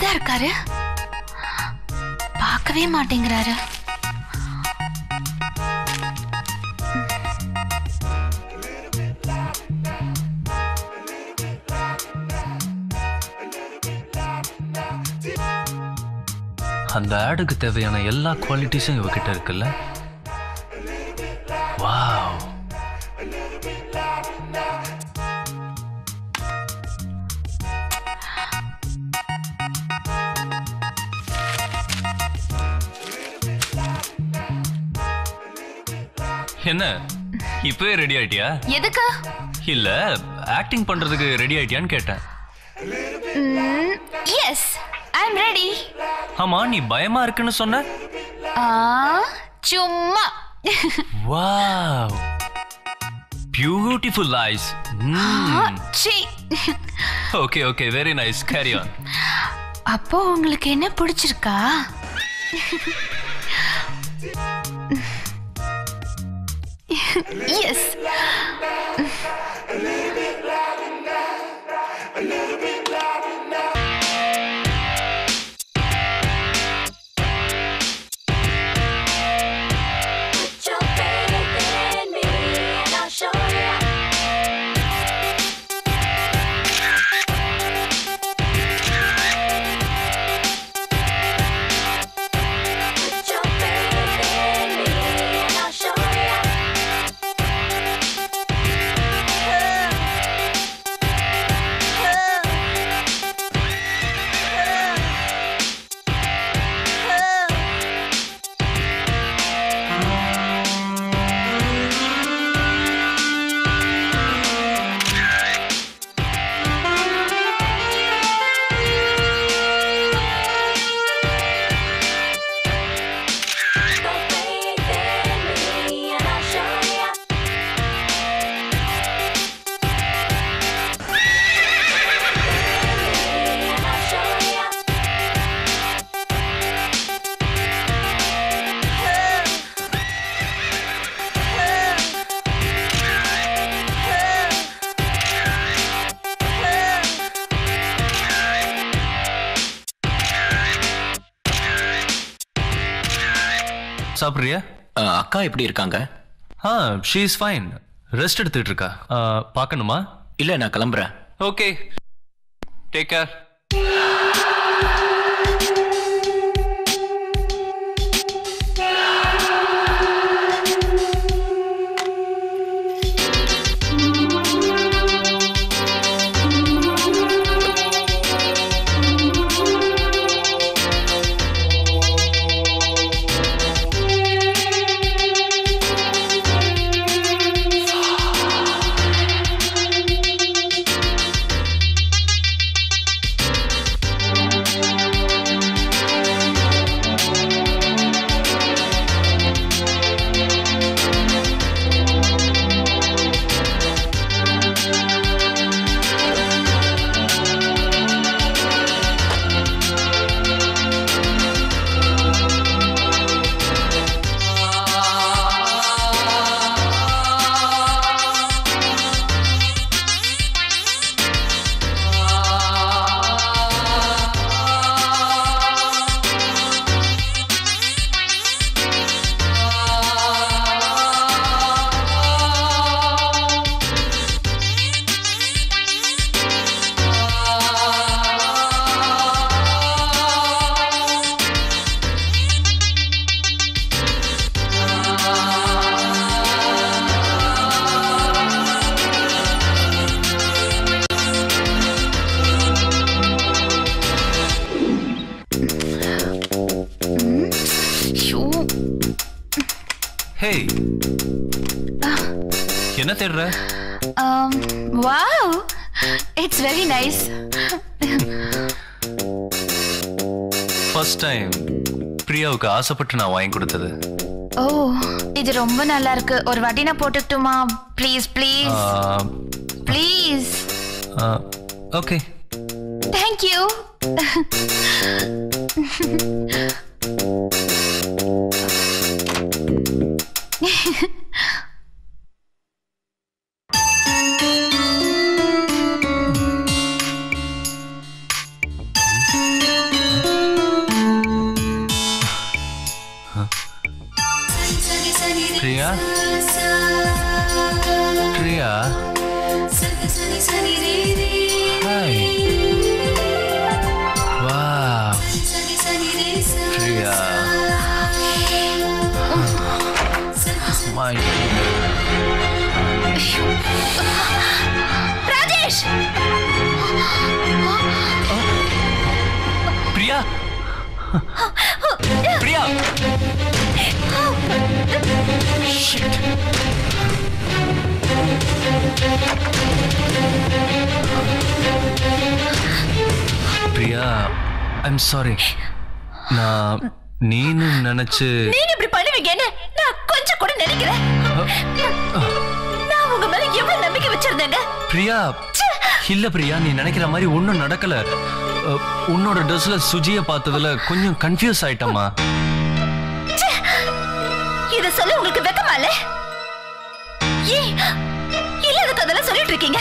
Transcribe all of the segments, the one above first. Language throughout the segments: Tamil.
அங்கதான் இருக்காரு. பார்க்கவே மாட்டேங்கிறாரு. அந்த ஆடுக்கு தேவையான எல்லா குவாலிட்டிஸும் இவகிட்ட இருக்குல்ல. வாவ். என்ன இப்பவே ரெடி ஆயிட்டியா? எதுக்கு? இல்ல ஆக்டிங் பண்றதுக்கு ரெடி ஆயிட்டியான்னு கேட்டேன். Yes, I am ready. ஆமா, நீ பயமா இருக்குன்னு சொன்ன. சும்மா. Wow, beautiful eyes. Okay okay, very nice, carry on. அப்போ உங்களுக்கு என்ன பிடிச்சிருக்கா? எஸ். சாப்பிடுறியா? அக்கா எப்படி இருக்காங்க? ஷீ இஸ் ஃபைன், ரெஸ்ட் எடுத்துட்டு இருக்கா. பார்க்கணுமா? இல்ல, நான் கிளம்புறேன். Okay, take care. Hey. என்ன தேடுற? Wow. It's very nice. First time பிரியாவுக்கு ஆசைப்பட்டு நான் வாங்கி கொடுத்தது. ஓ, இது ரொம்ப நல்லா இருக்கு. ஒரு வாட்டி நான் போட்டுட்டுமா? Please please please. Okay. Thank you. Priya Priya hi வா Priya my Rajesh Priya Priya Shit. Priya I'm sorry நான் நீனு நினைச்சு நீங்க இப்படி பண்ணுவீங்கன்னு நான் கொஞ்சம் கூட நினைக்கிறேன் நான் உங்க மேல எவ்வளவு நம்பிக்கை வச்சிருந்தேங்க பிரியா இல்ல பிரியா நீ நினைக்கிற மாதிரி ஒண்ணும் நடக்கல உன்னோட ட்ரெஸ்ல சுஜிய பார்த்ததுல கொஞ்சம் கன்ஃபியூஸ் ஆயிட்டமா இத சொல்ல உங்களுக்கு வெக்கமா இல்ல இல்லாத கதெல்லாம் சொல்லிட்டு இருக்கீங்க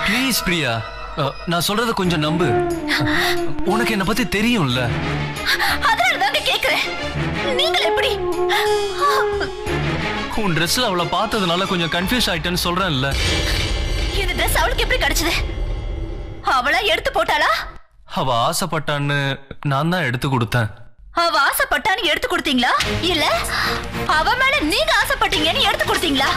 ப்ளீஸ் பிரியா நான் சொல்றத கொஞ்சம் நம்பு உனக்கு என்ன பத்தி தெரியும்ல அதனாலதான் கேக்குறேன் நீங்கள் எப்படி உன் ட்ரெஸ்ல அவளை பார்த்ததுனால கொஞ்சம் கன்ஃபியூஸ் ஆயிட்டேன்னு சொல்றேன்ல இந்த ட்ரெஸ் அவளுக்கு எப்படி கிடைச்சது அவளா எடுத்து போட்டாளா அவ ஆசைப்பட்டான்னு நான் தான் எடுத்து கொடுத்தேன் அவ ஆசைப்பட்டான்னு எடுத்து கொடுத்தீங்களா இல்ல அவ மேல நீங்க ஆசைப்பட்டீங்கன்னு எடுத்து கொடுத்தீங்களா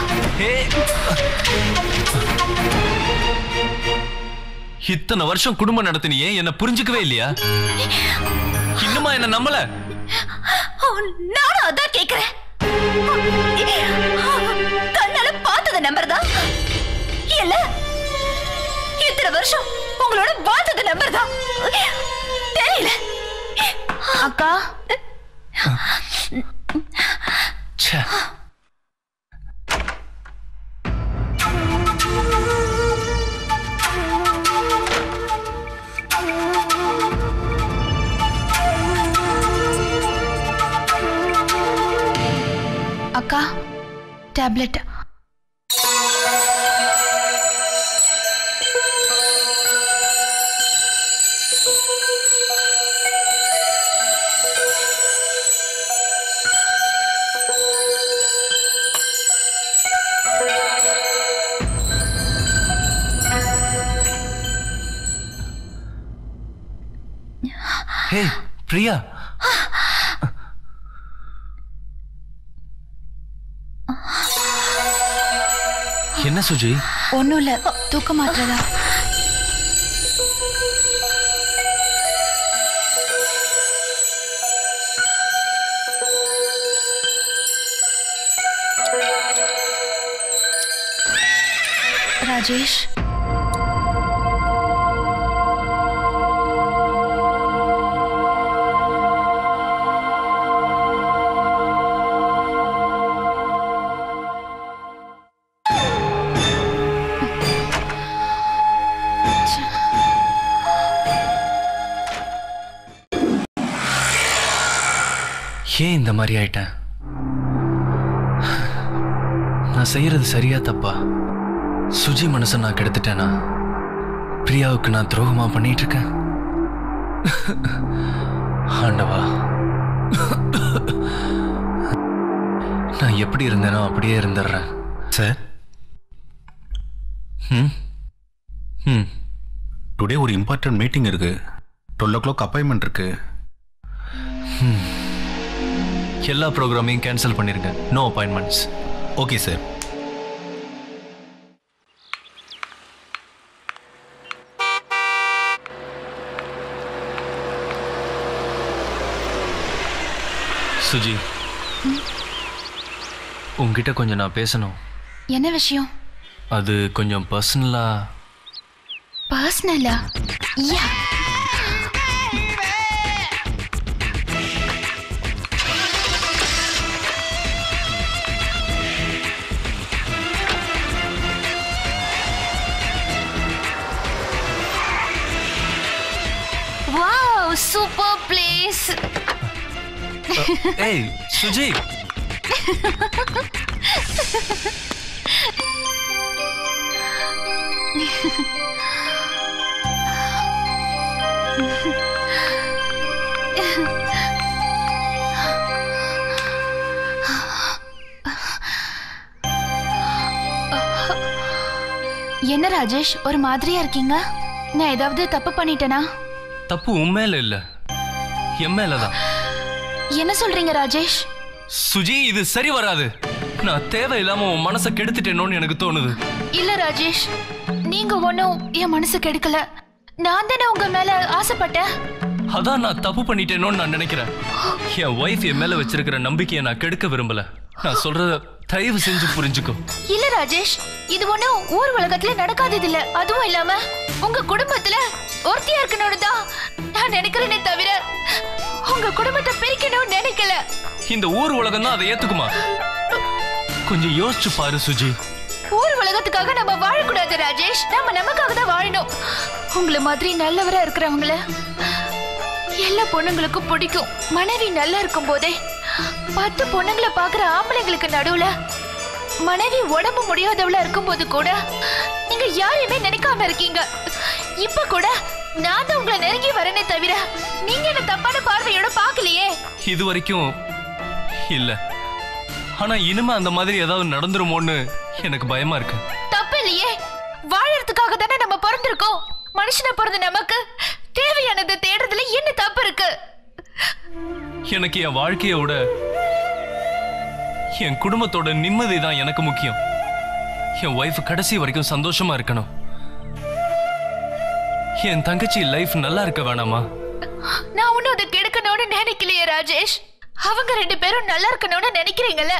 இத்தனை வருஷம் குடும்பம் நடத்தினியே என்ன புரிஞ்சுக்கவே இல்லையா இன்னுமா என்ன நம்பல நானும் அதான் கேக்குறேன் கண்ணால பார்த்தத நம்பர் தான் இல்ல இத்தனை வருஷம் உங்களோட வாழ்ந்தத நம்பர் தான் தெரியல அக்கா அக்கா டேப்லெட் ஹே பிரியா என்ன சுஜி ஒண்ணும் இல்ல தூக்க மாட்டதா ராஜேஷ் ஏன் இந்த மாதிரி ஆயிட்டேன் நான் செய்யறது சரியா தப்பா சுஜி மனசை நான் கெடுத்துட்டேனா பிரியாவுக்கு நான் துரோகமா பண்ணிட்டு இருக்கேன் ஆண்டவா நான் எப்படி இருந்தேனோ அப்படியே இருந்துடுறேன் சார் டுடே ஒரு இம்பார்ட்டன்ட் மீட்டிங் இருக்கு 12 அப்பாயின்மெண்ட் இருக்கு எல்லா ப்ரோக்ராமையும் கேன்சல் பண்ணிருங்க no appointments okay sir Suji உங்ககிட்ட கொஞ்சம் நான் பேசணும் என்ன விஷயம் அது கொஞ்சம் பர்சனலா யா Wow, super place. Hey, Suji. என்ன ராஜேஷ் ஒரு மாதிரியா இருக்கீங்க? நான் ஏதாவது தப்பு பண்ணிட்டேனா? தப்பு உன் மேல இல்ல, என் மேலதான். என்ன சொல்றீங்க ராஜேஷ்? சுஜி, இது சரி வராது. நான் தேவையில்லாம உன் மனசை கெடுத்துட்டேனோன்னு எனக்கு தோணுது. இல்ல ராஜேஷ், நீங்க ஒன்னும் என் மனசு கெடுக்கல. நான் தானே உங்க மேல ஆசைப்பட்டேன். அதான் நான் தப்பு பண்ணிட்டேனோன்னு நான் நினைக்கிறேன். என் ஒய்ஃப் என் மேல வச்சிருக்கிற நம்பிக்கையை நான் கெடுக்க விரும்பல. நான் சொல்றத தயவு செஞ்சு புரிஞ்சுக்கோ. இல்ல ராஜேஷ், இது ஒண்ணும் ஊர் உலகத்துல நடக்காதது இல்ல. அதுவும் இல்லாம உங்க குடும்பத்துல ஒருத்தியா இருக்கணும்னு தான் நான் நினைக்கிறேனே தவிர உங்க குடும்பத்தை பிரிக்கணும்னு நினைக்கல. இந்த ஊர் உலகம் தான் அதை ஏத்துக்குமா? கொஞ்சம் யோசிச்சு பாரு சுஜி. ஊர் உலகத்துக்காக நம்ம வாழக்கூடாது ராஜேஷ். நம்ம நமக்காக தான் வாழணும். உங்களை மாதிரி நல்லவரா இருக்கிறவங்கள எல்லா பொண்ணுங்களுக்கும் பிடிக்கும். மனைவி நல்லா இருக்கும் போதே 10 பொண்ணுங்களை பாக்குற ஆம்பளைங்களுக்கு நடுவுல மனைவி உடம்பு முடியாதவளா இருக்கும் போது கூட நீங்க யாரையுமே நினைக்காம இருக்கீங்க. இப்ப கூட நான் தான் உங்களை நெருங்கி வரேனே தவிர நீங்க என்ன தப்பான பார்வையோட பாக்கலையே. இது வரைக்கும் இல்ல, ஆனா இனிமே அந்த மாதிரி ஏதாவது நடந்துருமோன்னு எனக்கு பயமா இருக்கு. தப்பு இல்லையே, வாழறதுக்காக தானே நம்ம பிறந்திருக்கோம். மனுஷனை பிறந்த நமக்கு தேவையானதை தேடுறதுல என்ன தப்பு இருக்கு? எனக்கு என் வாழ்க்கையை விட என் குடும்பத்தோட நிம்மதி தான் எனக்கு முக்கியம். என் ஒய்ஃப் கடைசி வரைக்கும் சந்தோஷமா இருக்கணும். என் தங்கச்சி லைஃப் நல்லா இருக்க வேணாமா? நான் ஒன்னும் அதை கெடுக்கணும்னு நினைக்கலையே ராஜேஷ். அவங்க 2 பேரும் நல்லா இருக்கணும்னு நினைக்கிறீங்கல்ல,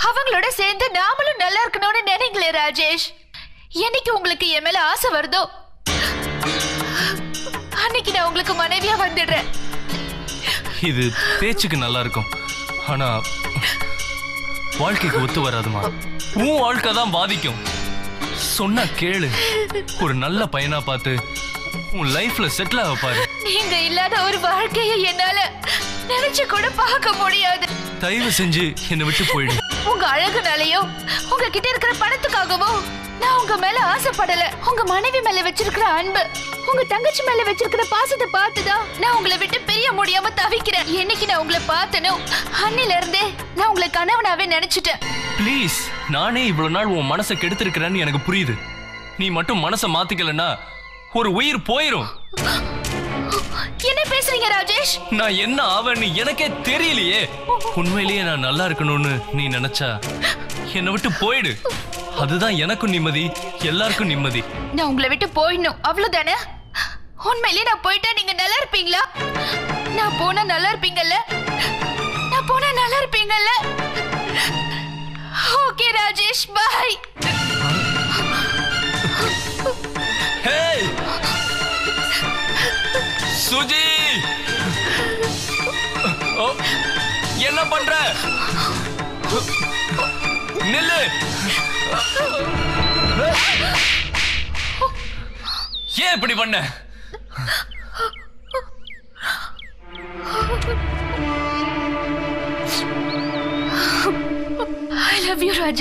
அவங்களோட சேர்ந்து நாமளும் நல்லா இருக்கணும்னு நினைங்களே ராஜேஷ். என்னைக்கு உங்களுக்கு என் மேல ஆசை வருதோ அன்னைக்கு நான் உங்களுக்கு மனைவியா வந்துடுறேன். இது பேச்சுக்கு நல்லா இருக்கும், ஆனா வாழ்க்கைக்கு ஒத்து வராதுமா. உன் வாழ்க்கை தான் பாதிக்கும். சொன்னா கேளு. ஒரு நல்ல பையனா பார்த்து உன் லைஃப்ல செட்டில் ஆக பாரு. நீங்க இல்லாத ஒரு வாழ்க்கையை என்னால நினைச்சு கூட பார்க்க முடியாது. தயவு செஞ்சு என்னை விட்டு போயிடு. உங்க அழகுனாலயோ உங்ககிட்ட இருக்கிற பணத்துக்காகவோ நான் உங்க மேல ஆசைப்படல. உங்க மனைவி மேல வச்சிருக்கிற அன்பு, உங்க தங்கச்சி மேல வச்சிருக்கிற பாசத்தை பார்த்துதான் நான் உங்களை விட்டு பிரிய முடியாம தவிக்கிறேன். என்னைக்கு நான் உங்களை பார்த்தனோ அன்னில இருந்தே நான் உங்களை கணவனாவே நினைச்சிட்டேன். ப்ளீஸ், நானே இவ்வளவு நாள் உன் மனசை கெடுத்திருக்கிறேன்னு எனக்கு புரியுது. நீ மட்டும் மனசை மாத்திக்கலன்னா ஒரு உயிர் போயிரும். என்ன பேசுறீங்க ராஜேஷ்? நான் என்ன ஆவேன்னு எனக்கே தெரியலையே. உண்மையிலேயே நான் நல்லா இருக்கணும்னு நீ நினைச்சா என்னை விட்டு போயிடு. அதுதான் எனக்கும் நிம்மதி, எல்லாருக்கும் நிம்மதி. நான் உங்களை விட்டு போயிடணும், அவ்வளவுதானே? உண்மையிலேயே நான் போயிட்டா நீங்க நல்லா இருப்பீங்களா? நான் போனா நல்லா இருப்பீங்கல்ல? நான் போனா நல்லா இருப்பீங்கல்ல? ஓகே ராஜேஷ், பாய். ஹேய் சுஜி, என்ன பண்ற? நில்லு. ஏன் இப்படி பண்ண? I love you Rajesh.